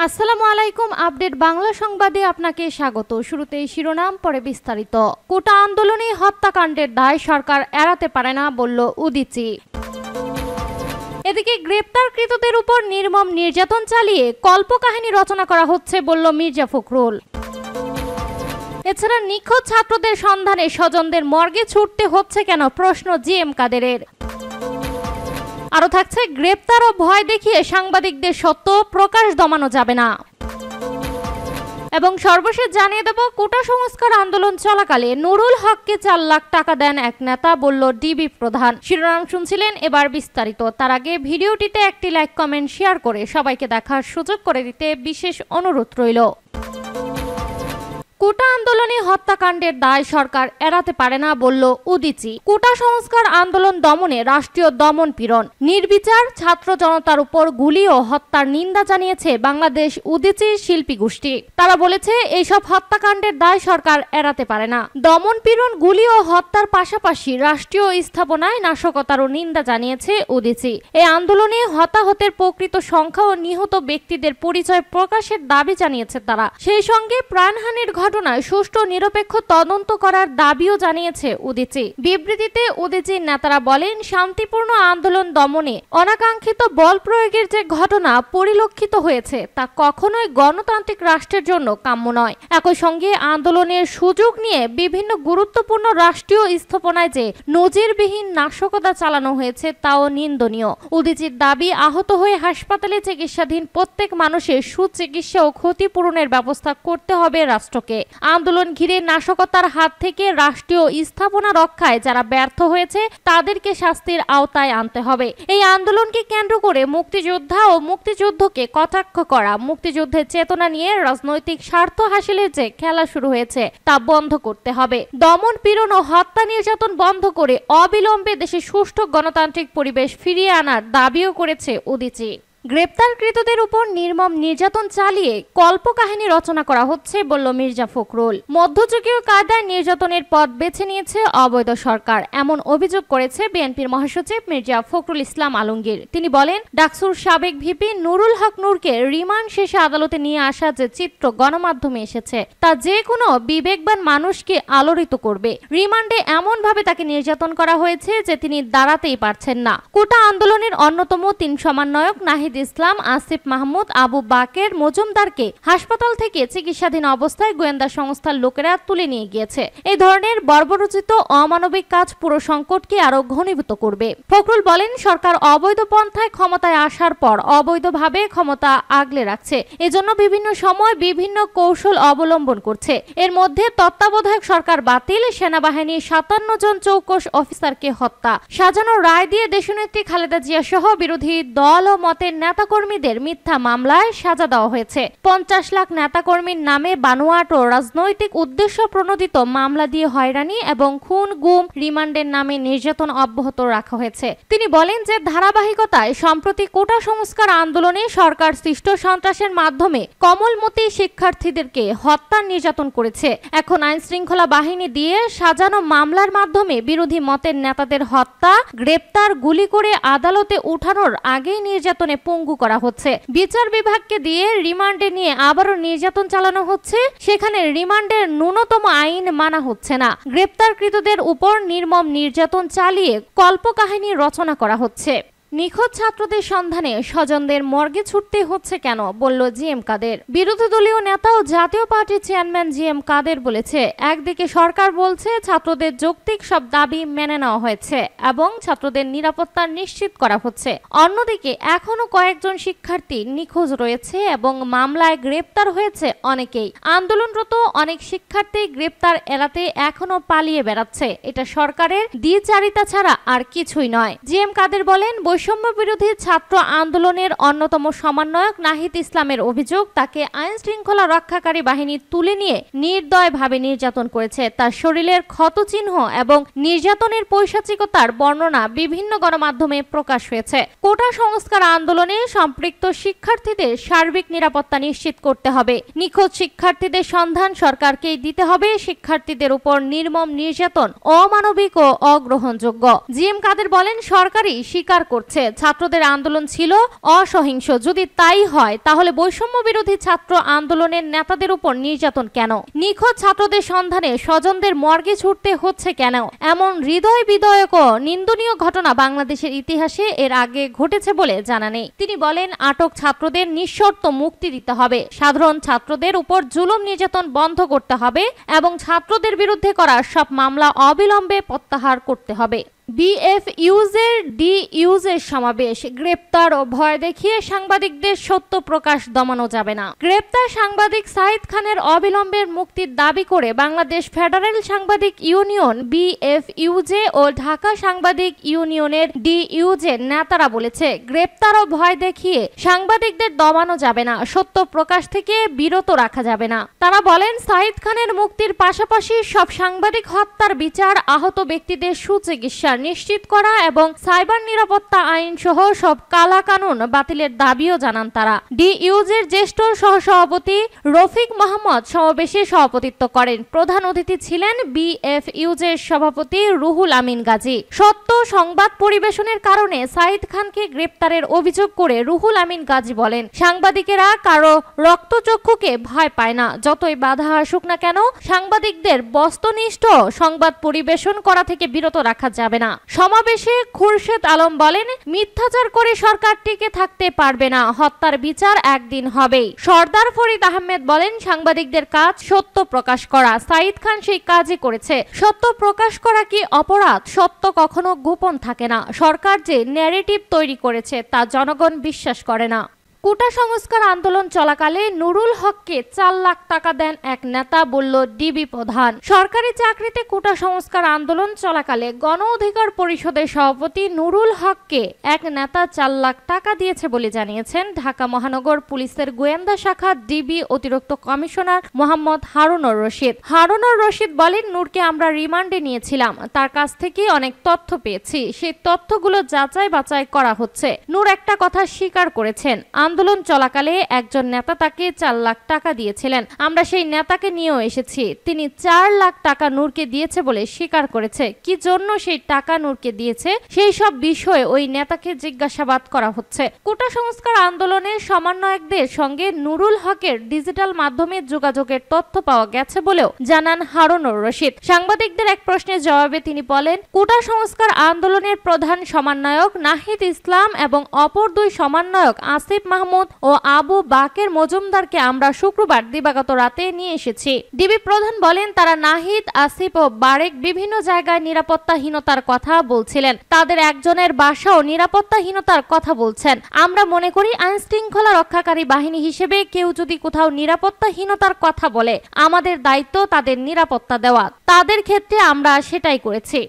আসসালামু আলাইকুম। আপডেট বাংলা সংবাদে আপনাকে স্বাগত। শুরুতেই শিরোনাম, পরে বিস্তারিত। কোটা আন্দোলনে হত্যাকাণ্ডের দায় সরকার এড়াতে পারে না, বলল উদীচী। এদিকে গ্রেপ্তারকৃতদের উপর নির্মম নির্যাতন চালিয়ে কল্পকাহিনী রচনা করা হচ্ছে, বলল মির্জা ফখরুল। এছাড়া নিখোঁজ ছাত্রদের সন্ধানে স্বজনদের মর্গে ছুটতে হচ্ছে কেন, প্রশ্ন জিএম কাদেরের। আরও থাকছে, গ্রেপ্তার ও ভয় দেখিয়ে সাংবাদিকদের সত্য প্রকাশ দমানো যাবে না। এবং সর্বশেষ জানিয়ে দেব, কোটা সংস্কার আন্দোলন চলাকালে নুরুল হককে 4 লাখ টাকা দেন এক নেতা, বলল ডিবি প্রধান। শিরোনাম শুনছিলেন, এবার বিস্তারিত। তার আগে ভিডিওটিতে একটি লাইক, কমেন্ট, শেয়ার করে সবাইকে দেখার সুযোগ করে দিতে বিশেষ অনুরোধ রইল। কোটা আন্দোলনে হত্যাকাণ্ডের দায় সরকার এড়াতে পারে না, বলল উদীচী। কোটা সংস্কার আন্দোলন দমনে রাষ্ট্রীয় দমন পীড়ন, নির্বিচার ছাত্র জনতার উপর গুলি ও হত্যার নিন্দা জানিয়েছে বাংলাদেশ উদীচী শিল্পী গোষ্ঠী। তারা বলেছে, এইসব হত্যাকাণ্ডের দায় সরকার এড়াতে পারে না। দমন পীড়ন, গুলি ও হত্যার পাশাপাশি রাষ্ট্রীয় স্থাপনায় নাশকতারও নিন্দা জানিয়েছে উদীচী। এই আন্দোলনে হতাহতের প্রকৃত সংখ্যা ও নিহত ব্যক্তিদের পরিচয় প্রকাশের দাবি জানিয়েছে তারা। সেই সঙ্গে প্রাণহানির ঘটনায় সুষ্ঠু নিরপেক্ষ তদন্ত করার দাবিও জানিয়েছে উদীচী। বিবৃতিতে উদীচীর নেতারা বলেন, শান্তিপূর্ণ আন্দোলন দমনে অনাকাঙ্ক্ষিত বল প্রয়োগের যে ঘটনা পরিলক্ষিত হয়েছে তা কখনোই গণতান্ত্রিক রাষ্ট্রের জন্য কাম্য নয়। একই সঙ্গে আন্দোলনের সুযোগ নিয়ে বিভিন্ন গুরুত্বপূর্ণ রাষ্ট্রীয় স্থাপনায় যে নজিরবিহীন নাশকতা চালানো হয়েছে তাও নিন্দনীয়। উদীচীর দাবি, আহত হয়ে হাসপাতালে চিকিৎসাধীন প্রত্যেক মানুষের সুচিকিৎসা ও ক্ষতিপূরণের ব্যবস্থা করতে হবে রাষ্ট্রকে। আন্দোলন ঘিরে নাশকতার হাত থেকে রাষ্ট্রীয় স্থাপনা রক্ষায় যারা ব্যর্থ হয়েছে তাদেরকে শাস্তির আওতায় আনতে হবে। এই আন্দোলনকে কেন্দ্র করে মুক্তিযোদ্ধা ও মুক্তিযুদ্ধকে কটাক্ষ করা, মুক্তিযুদ্ধের চেতনা নিয়ে রাজনৈতিক স্বার্থ হাসিলের যে খেলা শুরু হয়েছে তা বন্ধ করতে হবে। দমন পীড়ন ও হত্যা নির্যাতন বন্ধ করে অবিলম্বে দেশে সুষ্ঠু গণতান্ত্রিক পরিবেশ ফিরিয়ে আনার দাবিও করেছে উদীচী। গ্রেপ্তারকৃতদের উপর নির্মম নির্যাতন চালিয়ে কল্পকাহিনী রচনা করা হচ্ছে, বলল মির্জা ফখরুল। মধ্যযুগীয় কায়দায় নির্যাতনের পথ বেছে নিয়েছে অবৈধ সরকার, এমন অভিযোগ করেছে বিএনপির মহাসচিব মির্জা ফখরুল ইসলাম আলমগীর। তিনি বলেন, ডাকসুর সাবেক ভিপি নুরুল হক নূরকে রিমান্ড শেষে আদালতে নিয়ে আসা যে চিত্র গণমাধ্যমে এসেছে তা যে কোনো বিবেকবান মানুষকে আলোড়িত করবে। রিমান্ডে এমন ভাবে তাকে নির্যাতন করা হয়েছে যে তিনি দাঁড়াতেই পারছেন না। কোটা আন্দোলনের অন্যতম 3 সমন্বয়ক নাহিদ ইসলাম, আসিফ মাহমুদ, আবু বাকের মজুমদারকে হাসপাতাল থেকে চিকিৎসাধীন অবস্থায় গোয়েন্দা সংস্থার লোকেরা তুলে নিয়ে গিয়েছে। এই ধরনের বর্বরোচিত অমানবিক কাজ পুরো সংকটকে আরো ঘনীভূত করবে। ফখরুল বলেন, সরকার অবৈধ পন্থায় ক্ষমতায় আসার পর অবৈধভাবে ক্ষমতা আগলে রাখছে। এজন্য বিভিন্ন সময় বিভিন্ন কৌশল অবলম্বন করছে। এর মধ্যে তত্ত্বাবধায়ক সরকার বাতিল, সেনাবাহিনীর 57 জন চৌকস অফিসারকে হত্যা, সাজানো রায় দিয়ে দেশনেত্রী খালেদা জিয়া সহ বিরোধী দল ও মতের নেতাকর্মীদের মিথ্যা মামলায় সাজা দেওয়া হয়েছে। 50 লাখ নেতাকর্মীর নামে বানোয়াট ও রাজনৈতিক উদ্দেশ্য প্রণোদিত মামলা দিয়ে হয়রানি এবং খুন, গুম, রিমান্ডের নামে নির্যাতন অব্যাহত রাখা হয়েছে। তিনি বলেন যে ধারাবাহিকতায় সম্প্রতি কোটা সংস্কার আন্দোলনে সরকার সৃষ্ট সন্ত্রাসের মাধ্যমে কমলমতি শিক্ষার্থীদেরকে হত্যা নির্যাতন করেছে। এখন আইন শৃঙ্খলা বাহিনী দিয়ে সাজানো মামলার মাধ্যমে বিরোধী মতের নেতাদের হত্যা, গ্রেপ্তার, গুলি করে আদালতে উঠানোর আগেই নির্যাতনে পঙ্গু করা হচ্ছে। বিচার বিভাগকে দিয়ে রিমান্ডে নিয়ে আবারও নির্যাতন চালানো হচ্ছে। সেখানে রিমান্ডের ন্যূনতম আইন মানা হচ্ছে না। গ্রেপ্তারকৃতদের উপর নির্মম নির্যাতন চালিয়ে কল্পকাহিনী রচনা করা হচ্ছে। নিখোঁজ ছাত্রদের সন্ধানে স্বজনদের মর্গে ছুটতে হচ্ছে কেন, বলল জিএম কাদের। বিরোধী দলীয় নেতা ও জাতীয় পার্টির চেয়ারম্যান জিএম কাদের বলেছে, একদিকে সরকার বলছে ছাত্রদের যৌক্তিক সব দাবি মেনে নেওয়া হয়েছে এবং ছাত্রদের নিরাপত্তা নিশ্চিত করা হচ্ছে, অন্যদিকে এখনো কয়েকজন শিক্ষার্থী নিখোঁজ রয়েছে এবং মামলায় গ্রেপ্তার হয়েছে অনেকেই। আন্দোলনরত অনেক শিক্ষার্থী গ্রেপ্তার এড়াতে এখনো পালিয়ে বেড়াচ্ছে। এটা সরকারের দ্বিচারিতা ছাড়া আর কিছুই নয়। জিএম কাদের বলেন, বৈষম্য বিরোধী ছাত্র আন্দোলনের অন্যতম সমন্বয়ক নাহিদ ইসলামের অভিযোগ, তাকে আইন শৃঙ্খলা রক্ষাকারী বাহিনী তুলে নিয়ে নির্দয়ভাবে নির্যাতন করেছে। তার শরীরের ক্ষতচিহ্ন এবং নির্যাতনের পৈশাচিকতার বর্ণনা বিভিন্ন গণমাধ্যমে প্রকাশ হয়েছে। কোটা সংস্কার আন্দোলনে সম্পৃক্ত শিক্ষার্থীদের সার্বিক নিরাপত্তা নিশ্চিত করতে হবে। নিখোঁজ শিক্ষার্থীদের সন্ধান সরকারকেই দিতে হবে। শিক্ষার্থীদের উপর নির্মম নির্যাতন অমানবিক ও অগ্রহণযোগ্য। জিএম কাদের বলেন, সরকারই স্বীকার করছে হচ্ছে ছাত্রদের আন্দোলন ছিল অসহিংস। যদি তাই হয় তাহলে বৈষম্য বিরোধী ছাত্র আন্দোলনের নেতাদের উপর নির্যাতন কেন? নিখোঁজ ছাত্রদের সন্ধানে স্বজনদের মর্গে ছুটতে হচ্ছে কেন? এমন হৃদয় বিদারক ও নিন্দনীয় ঘটনা বাংলাদেশের ইতিহাসে এর আগে ঘটেছে বলে জানা নেই। তিনি বলেন, আটক ছাত্রদের নিঃশর্ত মুক্তি দিতে হবে, সাধারণ ছাত্রদের উপর জুলুম নির্যাতন বন্ধ করতে হবে এবং ছাত্রদের বিরুদ্ধে করা সব মামলা অবিলম্বে প্রত্যাহার করতে হবে। বিএফইউজের ডিইউজের সমাবেশ, গ্রেপ্তার ও ভয় দেখিয়ে সাংবাদিকদের সত্য প্রকাশ দমানো যাবে না। গ্রেপ্তার সাংবাদিক সাঈদ খানের অবিলম্বের মুক্তির দাবি করে বাংলাদেশ ফেডারেল সাংবাদিক ইউনিয়ন বিএফইউজে ও ঢাকা সাংবাদিক ইউনিয়নের ডিইউজের নেতারা বলেছে, গ্রেপ্তার ও ভয় দেখিয়ে সাংবাদিকদের দমানো যাবে না, সত্য প্রকাশ থেকে বিরত রাখা যাবে না। তারা বলেন, সাঈদ খানের মুক্তির পাশাপাশি সব সাংবাদিক হত্যার বিচার, আহত ব্যক্তিদের সুচিকিৎসা নিশ্চিত করা এবং সাইবার নিরাপত্তা আইন সহ সব কালা কানুন বাতিলের দাবিও জানান তারা। ডিইউজের জ্যেষ্ঠ সহসভাপতি রফিক মাহমুদ সমাবেশে সভাপতিত্ব করেন। প্রধান অতিথি ছিলেন বিএফইউজের সভাপতি রুহুল আমিন গাজী। সত্য সংবাদ পরিবেশনের কারণে সাঈদ খানকে গ্রেপ্তারের অভিযোগ করে রুহুল আমিন গাজী বলেন, সাংবাদিকেরা কারো রক্তচক্ষুকে ভয় পায় না, যতই বাধা আসুক না কেন সাংবাদিকদের বস্তুনিষ্ঠ সংবাদ পরিবেশন করা থেকে বিরত রাখা যাবে না। সমাবেশে খুরশেদ আলম বলেন, মিথ্যাচার করে সরকার টিকে থাকতে পারবে না, হত্যার বিচার একদিন হবেই। সর্দার ফরিদ আহমেদ বলেন, সাংবাদিকদের কাজ সত্য প্রকাশ করা, সাঈদ খান সেই কাজই করেছে। সত্য প্রকাশ করা কি অপরাধ? সত্য কখনো গোপন থাকে না। সরকার যে ন্যারেটিভ তৈরি করেছে তা জনগণ বিশ্বাস করে না। কোটা সংস্কার আন্দোলন চলাকালে নুরুল হককে 4 লাখ টাকা দেন এক নেতা, বলল ডিবি প্রধান। সরকারি চাকরিতে কোটা সংস্কার আন্দোলন চলাকালে গণ অধিকার পরিষদের সভাপতি নুরুল হককে এক নেতা 4 লাখ টাকা দিয়েছে বলে জানিয়েছেন ঢাকা মহানগর পুলিশের গোয়েন্দা শাখা ডিবি অতিরিক্ত কমিশনার মোহাম্মদ হারুনুর রশিদ। হারুনুর রশিদ বলেন, নূরকে আমরা রিমান্ডে নিয়েছিলাম, তার কাছ থেকে অনেক তথ্য পেয়েছি, সেই তথ্যগুলো যাচাই বাছাই করা হচ্ছে। নূর একটা কথা স্বীকার করেছেন, আন্দোলন চলাকালে একজন নেতা তাকে 4 লাখ টাকা দিয়েছিলেন। আমরা সেই নেতাকে নিয়েও এসেছি, তিনি 4 লাখ টাকা নূরকে দিয়েছে বলে স্বীকার করেছে। কি জন্য সেই টাকা নূরকে দিয়েছে সেই সব বিষয়ে ওই নেতাকে জিজ্ঞাসাবাদ করা হচ্ছে। কোটা সংস্কার আন্দোলনের সমন্বয়কদের সঙ্গে নুরুল হকের ডিজিটাল মাধ্যমে যোগাযোগের তথ্য পাওয়া গেছে বলেও জানান হারুনুর রশিদ। সাংবাদিকদের এক প্রশ্নের জবাবে তিনি বলেন, কোটা সংস্কার আন্দোলনের প্রধান সমন্বয়ক নাহিদ ইসলাম এবং অপর 2 সমন্বয়ক আসিফ মাহমুদ ও আবু বাকের মজুমদারকে আমরা শুক্রবার দিবাগত রাতে নিয়ে এসেছি। ডিবি প্রধান বলেন, তারা নাহিদ, আসিফ ও বারেক বিভিন্ন জায়গায় নিরাপত্তাহীনতার কথা বলছিলেন। তাদের একজনের বাসাও নিরাপত্তাহীনতার কথা বলছেন। আমরা মনে করি আইন শৃঙ্খলা রক্ষাকারী বাহিনী হিসেবে কেউ যদি কোথাও নিরাপত্তাহীনতার কথা বলে আমাদের দায়িত্ব তাদের নিরাপত্তা দেওয়া। তাদের ক্ষেত্রে আমরা সেটাই করেছি।